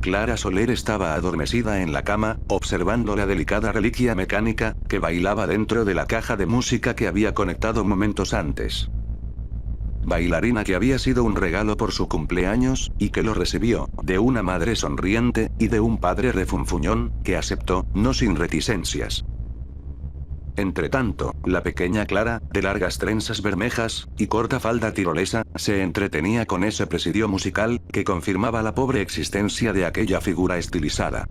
Clara Soler estaba adormecida en la cama, observando la delicada reliquia mecánica, que bailaba dentro de la caja de música que había conectado momentos antes. Bailarina que había sido un regalo por su cumpleaños, y que lo recibió, de una madre sonriente, y de un padre refunfuñón, que aceptó, no sin reticencias. Entretanto, la pequeña Clara, de largas trenzas bermejas, y corta falda tirolesa, se entretenía con ese presidio musical, que confirmaba la pobre existencia de aquella figura estilizada.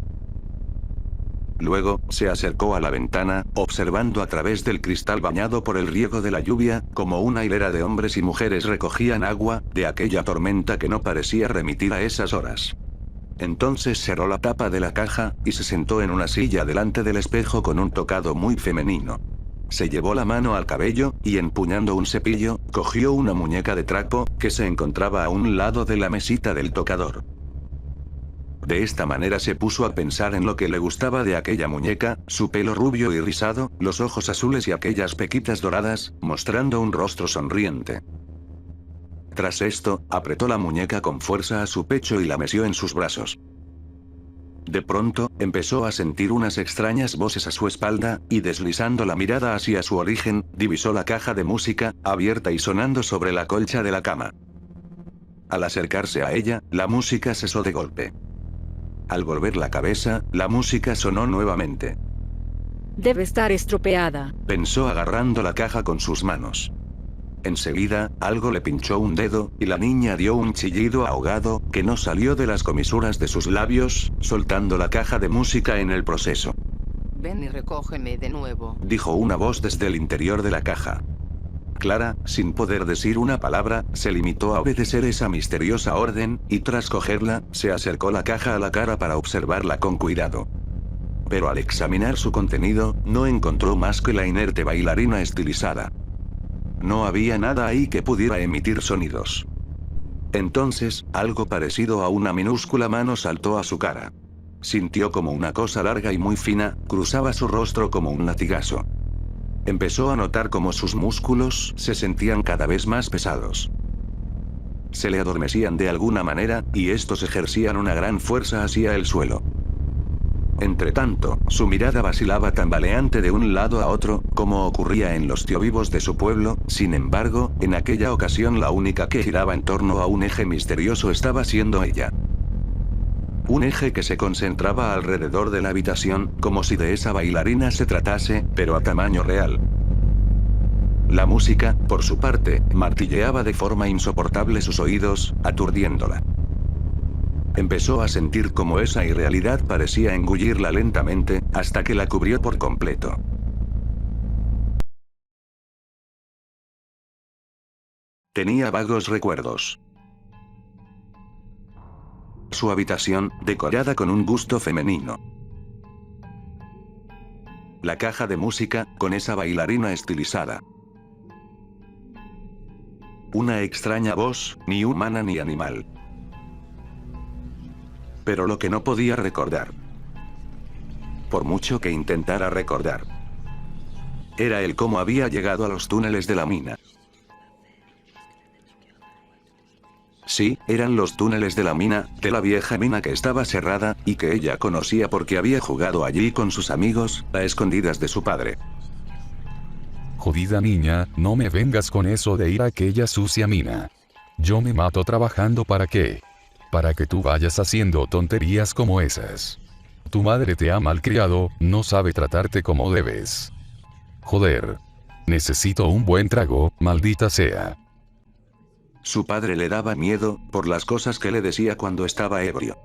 Luego, se acercó a la ventana, observando a través del cristal bañado por el riego de la lluvia, como una hilera de hombres y mujeres recogían agua, de aquella tormenta que no parecía remitir a esas horas. Entonces cerró la tapa de la caja, y se sentó en una silla delante del espejo con un tocado muy femenino. Se llevó la mano al cabello, y empuñando un cepillo, cogió una muñeca de trapo, que se encontraba a un lado de la mesita del tocador. De esta manera se puso a pensar en lo que le gustaba de aquella muñeca, su pelo rubio y rizado, los ojos azules y aquellas pequitas doradas, mostrando un rostro sonriente. Tras esto, apretó la muñeca con fuerza a su pecho y la meció en sus brazos. De pronto, empezó a sentir unas extrañas voces a su espalda, y deslizando la mirada hacia su origen, divisó la caja de música, abierta y sonando sobre la colcha de la cama. Al acercarse a ella, la música cesó de golpe. Al volver la cabeza, la música sonó nuevamente. Debe estar estropeada, Pensó agarrando la caja con sus manos. Enseguida, algo le pinchó un dedo, y la niña dio un chillido ahogado, que no salió de las comisuras de sus labios, soltando la caja de música en el proceso. Ven y recógeme de nuevo, Dijo una voz desde el interior de la caja. Clara, sin poder decir una palabra, se limitó a obedecer esa misteriosa orden, y tras cogerla, se acercó la caja a la cara para observarla con cuidado. Pero al examinar su contenido, no encontró más que la inerte bailarina estilizada. No había nada ahí que pudiera emitir sonidos. Entonces, algo parecido a una minúscula mano saltó a su cara. Sintió como una cosa larga y muy fina, cruzaba su rostro como un latigazo. Empezó a notar cómo sus músculos se sentían cada vez más pesados. Se le adormecían de alguna manera, y estos ejercían una gran fuerza hacia el suelo. Entretanto, su mirada vacilaba tambaleante de un lado a otro, como ocurría en los tiovivos de su pueblo. Sin embargo, en aquella ocasión la única que giraba en torno a un eje misterioso estaba siendo ella. Un eje que se concentraba alrededor de la habitación, como si de esa bailarina se tratase, pero a tamaño real. La música, por su parte, martilleaba de forma insoportable sus oídos, aturdiéndola. Empezó a sentir cómo esa irrealidad parecía engullirla lentamente, hasta que la cubrió por completo. Tenía vagos recuerdos. Su habitación, decorada con un gusto femenino. La caja de música, con esa bailarina estilizada. Una extraña voz, ni humana ni animal. Pero lo que no podía recordar, por mucho que intentara recordar, era el cómo había llegado a los túneles de la mina. Sí, eran los túneles de la mina, de la vieja mina que estaba cerrada, y que ella conocía porque había jugado allí con sus amigos, a escondidas de su padre. Jodida niña, no me vengas con eso de ir a aquella sucia mina. Yo me mato trabajando ¿para qué? Para que tú vayas haciendo tonterías como esas. Tu madre te ha malcriado, no sabe tratarte como debes. Joder. Necesito un buen trago, maldita sea. Su padre le daba miedo, por las cosas que le decía cuando estaba ebrio.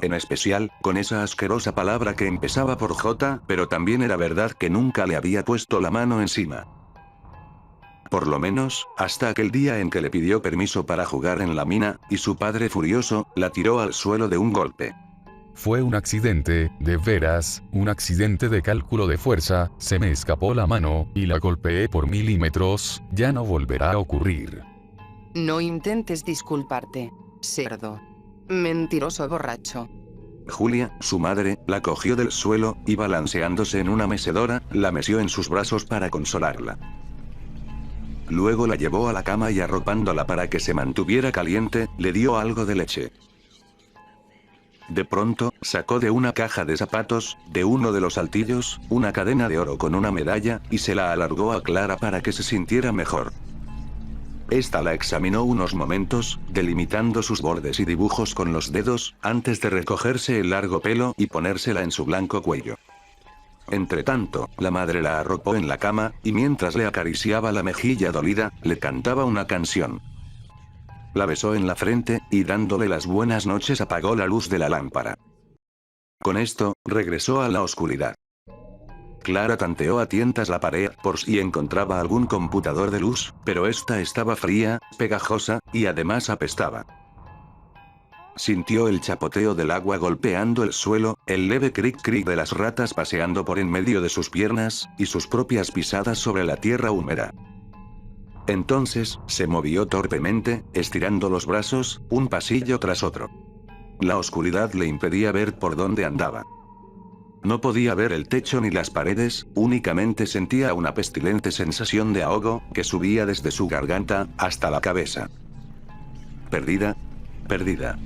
En especial, con esa asquerosa palabra que empezaba por J, pero también era verdad que nunca le había puesto la mano encima. Por lo menos, hasta aquel día en que le pidió permiso para jugar en la mina, y su padre furioso, la tiró al suelo de un golpe. Fue un accidente, de veras, un accidente de cálculo de fuerza, se me escapó la mano, y la golpeé por milímetros, ya no volverá a ocurrir. no intentes disculparte, cerdo. Mentiroso borracho. Julia, su madre, la cogió del suelo, y balanceándose en una mecedora, la meció en sus brazos para consolarla. Luego la llevó a la cama y arropándola para que se mantuviera caliente, le dio algo de leche. De pronto, sacó de una caja de zapatos, de uno de los altillos, una cadena de oro con una medalla, y se la alargó a Clara para que se sintiera mejor. Esta la examinó unos momentos, delimitando sus bordes y dibujos con los dedos, antes de recogerse el largo pelo y ponérsela en su blanco cuello. Entretanto, la madre la arropó en la cama, y mientras le acariciaba la mejilla dolida, le cantaba una canción. La besó en la frente, y dándole las buenas noches apagó la luz de la lámpara. Con esto, regresó a la oscuridad. Clara tanteó a tientas la pared por si encontraba algún computador de luz, pero esta estaba fría, pegajosa, y además apestaba. Sintió el chapoteo del agua golpeando el suelo, el leve cric-cric de las ratas paseando por en medio de sus piernas, y sus propias pisadas sobre la tierra húmeda. Entonces, se movió torpemente, estirando los brazos, un pasillo tras otro. La oscuridad le impedía ver por dónde andaba. No podía ver el techo ni las paredes, únicamente sentía una pestilente sensación de ahogo, que subía desde su garganta, hasta la cabeza. Perdida. Perdida.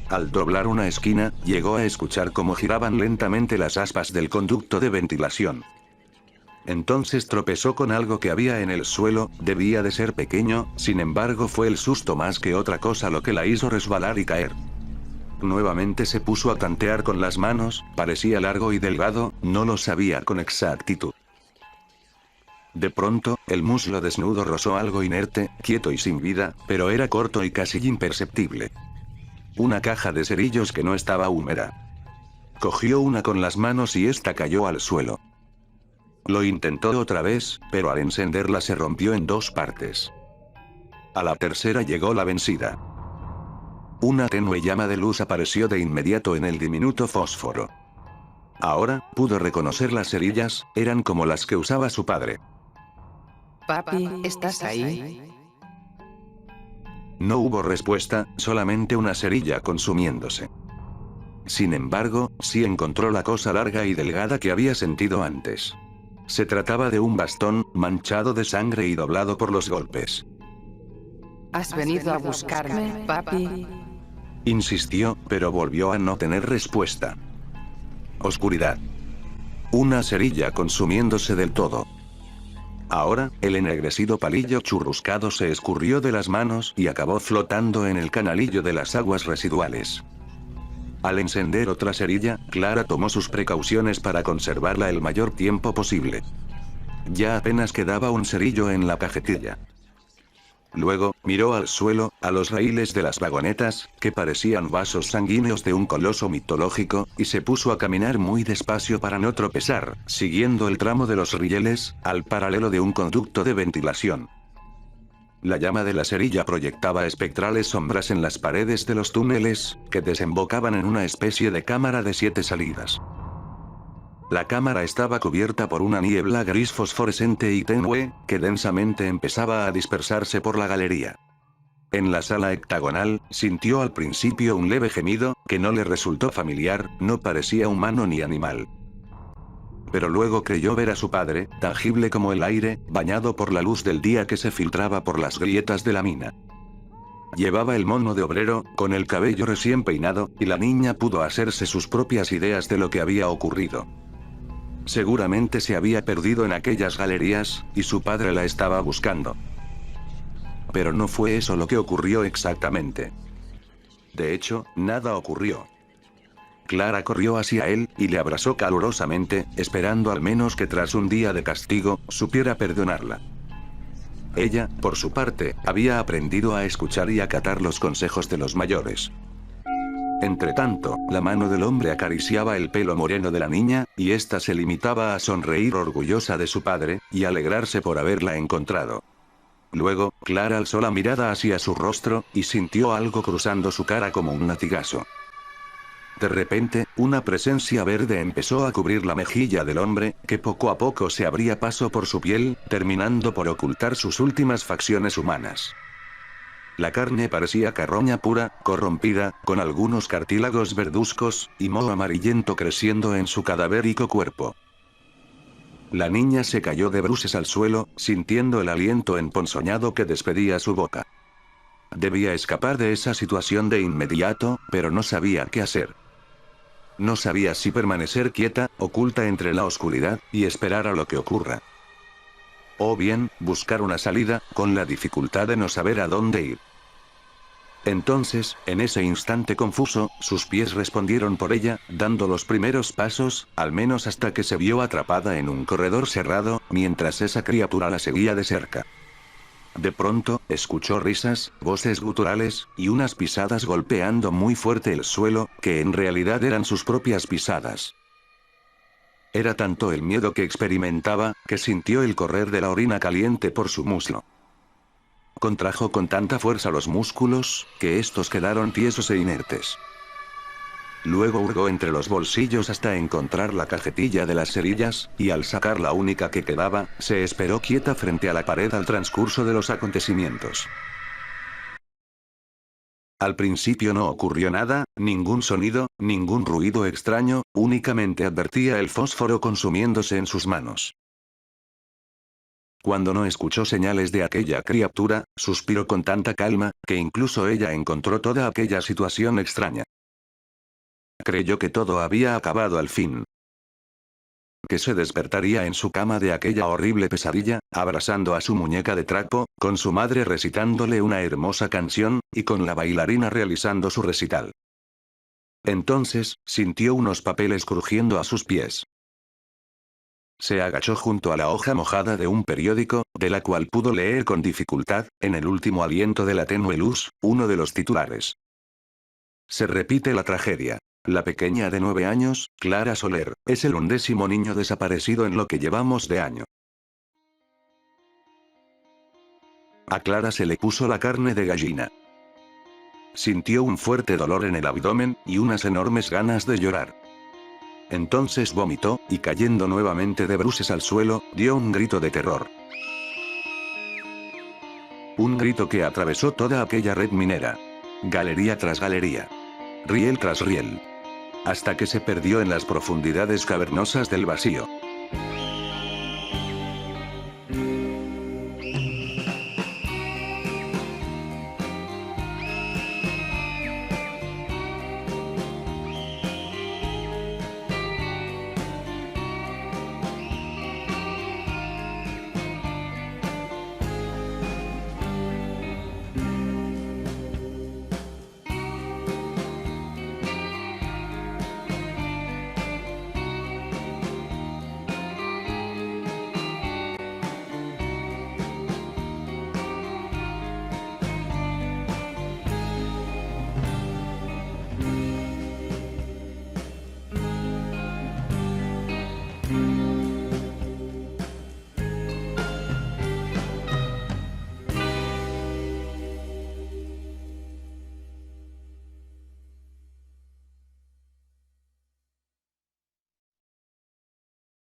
Al doblar una esquina, llegó a escuchar cómo giraban lentamente las aspas del conducto de ventilación. Entonces tropezó con algo que había en el suelo, debía de ser pequeño, sin embargo fue el susto más que otra cosa lo que la hizo resbalar y caer. Nuevamente se puso a tantear con las manos, parecía largo y delgado, no lo sabía con exactitud. De pronto, el muslo desnudo rozó algo inerte, quieto y sin vida, pero era corto y casi imperceptible. Una caja de cerillos que no estaba húmeda. Cogió una con las manos y esta cayó al suelo. Lo intentó otra vez, pero al encenderla se rompió en dos partes. A la tercera llegó la vencida. Una tenue llama de luz apareció de inmediato en el diminuto fósforo. Ahora, pudo reconocer las cerillas, eran como las que usaba su padre. Papi, ¿estás ahí? No hubo respuesta, solamente una cerilla consumiéndose. Sin embargo, sí encontró la cosa larga y delgada que había sentido antes. Se trataba de un bastón, manchado de sangre y doblado por los golpes. ¿Has venido a buscarme, papi? Insistió, pero volvió a no tener respuesta. Oscuridad. Una cerilla consumiéndose del todo. Ahora, el ennegrecido palillo churruscado se escurrió de las manos y acabó flotando en el canalillo de las aguas residuales. Al encender otra cerilla, Clara tomó sus precauciones para conservarla el mayor tiempo posible. Ya apenas quedaba un cerillo en la cajetilla. Luego, miró al suelo, a los raíles de las vagonetas, que parecían vasos sanguíneos de un coloso mitológico, y se puso a caminar muy despacio para no tropezar, siguiendo el tramo de los rieles, al paralelo de un conducto de ventilación. La llama de la cerilla proyectaba espectrales sombras en las paredes de los túneles, que desembocaban en una especie de cámara de 7 salidas. La cámara estaba cubierta por una niebla gris fosforescente y tenue, que densamente empezaba a dispersarse por la galería. En la sala hectagonal, sintió al principio un leve gemido, que no le resultó familiar, no parecía humano ni animal. Pero luego creyó ver a su padre, tangible como el aire, bañado por la luz del día que se filtraba por las grietas de la mina. Llevaba el mono de obrero, con el cabello recién peinado, y la niña pudo hacerse sus propias ideas de lo que había ocurrido. Seguramente se había perdido en aquellas galerías, y su padre la estaba buscando. Pero no fue eso lo que ocurrió exactamente. De hecho, nada ocurrió. Clara corrió hacia él, y le abrazó calurosamente, esperando al menos que tras un día de castigo, supiera perdonarla. Ella, por su parte, había aprendido a escuchar y acatar los consejos de los mayores. Entretanto, la mano del hombre acariciaba el pelo moreno de la niña, y ésta se limitaba a sonreír orgullosa de su padre, y alegrarse por haberla encontrado. Luego, Clara alzó la mirada hacia su rostro, y sintió algo cruzando su cara como un latigazo. De repente, una presencia verde empezó a cubrir la mejilla del hombre, que poco a poco se abría paso por su piel, terminando por ocultar sus últimas facciones humanas. La carne parecía carroña pura, corrompida, con algunos cartílagos verduzcos, y moho amarillento creciendo en su cadavérico cuerpo. La niña se cayó de bruces al suelo, sintiendo el aliento emponzoñado que despedía su boca. Debía escapar de esa situación de inmediato, pero no sabía qué hacer. No sabía si permanecer quieta, oculta entre la oscuridad, y esperar a lo que ocurra. O bien, buscar una salida, con la dificultad de no saber a dónde ir. Entonces, en ese instante confuso, sus pies respondieron por ella, dando los primeros pasos, al menos hasta que se vio atrapada en un corredor cerrado, mientras esa criatura la seguía de cerca. De pronto, escuchó risas, voces guturales, y unas pisadas golpeando muy fuerte el suelo, que en realidad eran sus propias pisadas. Era tanto el miedo que experimentaba, que sintió el correr de la orina caliente por su muslo. Contrajo con tanta fuerza los músculos, que estos quedaron tiesos e inertes. Luego hurgó entre los bolsillos hasta encontrar la cajetilla de las cerillas, y al sacar la única que quedaba, se esperó quieta frente a la pared al transcurso de los acontecimientos. Al principio no ocurrió nada, ningún sonido, ningún ruido extraño, únicamente advertía el fósforo consumiéndose en sus manos. Cuando no escuchó señales de aquella criatura, suspiró con tanta calma, que incluso ella encontró toda aquella situación extraña. Creyó que todo había acabado al fin. Que se despertaría en su cama de aquella horrible pesadilla, abrazando a su muñeca de trapo, con su madre recitándole una hermosa canción, y con la bailarina realizando su recital. Entonces, sintió unos papeles crujiendo a sus pies. Se agachó junto a la hoja mojada de un periódico, de la cual pudo leer con dificultad, en el último aliento de la tenue luz, uno de los titulares. Se repite la tragedia. La pequeña de 9 años, Clara Soler, es el 11º niño desaparecido en lo que llevamos de año. A Clara se le puso la carne de gallina. Sintió un fuerte dolor en el abdomen, y unas enormes ganas de llorar. Entonces vomitó, y cayendo nuevamente de bruces al suelo, dio un grito de terror. Un grito que atravesó toda aquella red minera. Galería tras galería. Riel tras riel. Hasta que se perdió en las profundidades cavernosas del vacío.